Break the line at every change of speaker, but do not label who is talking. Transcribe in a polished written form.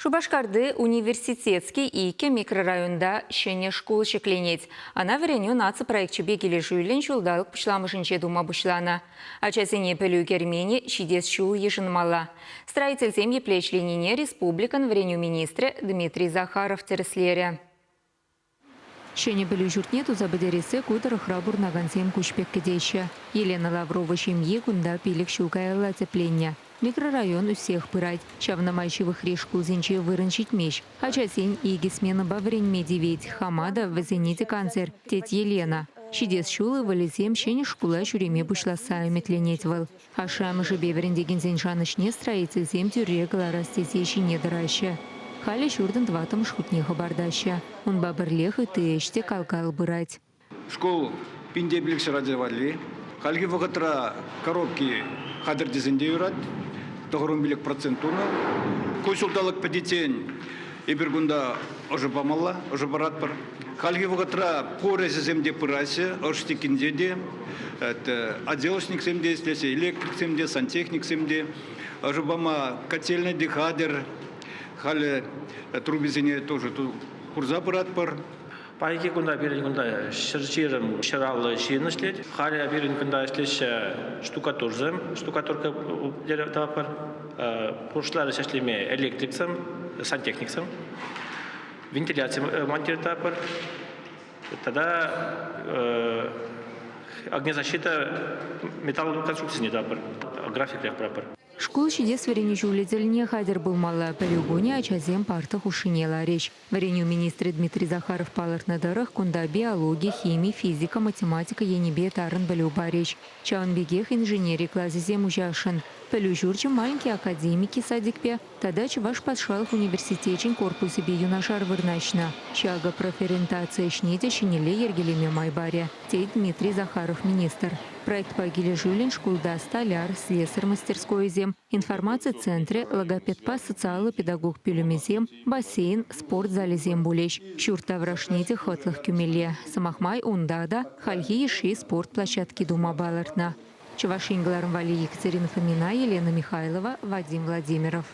Шубашкарды университетский ике микрорайонда шене школ шекленет. Она вареню наци проектче бегеле жюлен шулдалық пышламышынче дума бұшлана. Ачасыне пөлі кермени шидес шул ешынмала. Строительсем еплечленіне республикан вареню министрі Дмитрий Захаров тереслері. Шене білі жұртне тузабыдересі көтір храбур нагансем күшпек кедейші. Елена Лаврова шемье күнда пилік шулкайла оцепления. Микрорайон у всех пырать. Чавномайшевых решкул зенче вырынчить меч. Ачасень и гисмена баврень медиведь. Хамада в зените канцер. Теть Елена. Шидес шулы вализем шене шкула шуреме бушла саю метленетвал. Ашам же беверен деген зеншанышне строитель зем тюрегла растетещи недораща. Хали шурден дватом шхутне хабардаща. Он бабырлех и тещте калкал бырать.
Школу пиндебликши раздевали. Хальги вагатра коробки хадр дизенде юрат. Тоғырын билік процентуна. Консульталық пәдетен ебергунда уже бамалла, уже барат бар. Хальги вагатра порези земде пырасе, оштикинде де, отделочник земде, электрик земде, сантехник земде, уже бама котельный дехадер, хали трубизине тоже курза барат бар.
Пайки кунда берен кунда ширчирым ширалы шины шлет. Халя берен кунда шлеш штукатурка деревтапар. Пушлары шашлеме электриксам, сантехниксам. Вентиляция монтировтапар. Тогда огнезащита металлоконструкции не тапар. График лех пропар.
Школ чудес вареню жулительне хадер был мала полигоне, а чазем партах ушинела речь. Вареню министр Дмитрий Захаров палар на дарах кунда биология, химия, физика, математика, енебе таран балюба речь. Чаун бегех инженерии клазизем ужашен. Полюжурчим маленькие академики садикпе, тогда чеваш подшалх университечен корпусе бе юнашар вырначна. Чага проферентация шнедя шинеле ергелеме майбаре. Тей Дмитрий Захаров министр. Проект по Гилежулин, школда столяр, слесарь мастерской зем, информация центре, логопед-па, социало-педагог пилюмезем, бассейн, спортзале зем булеч, щурта в рашнете хотлых кюмеле, самахмай ундада, хальги иши спортплощадки дума балартна. Чувашингларм Вали Екатерина Фомина, Елена Михайлова, Вадим Владимиров.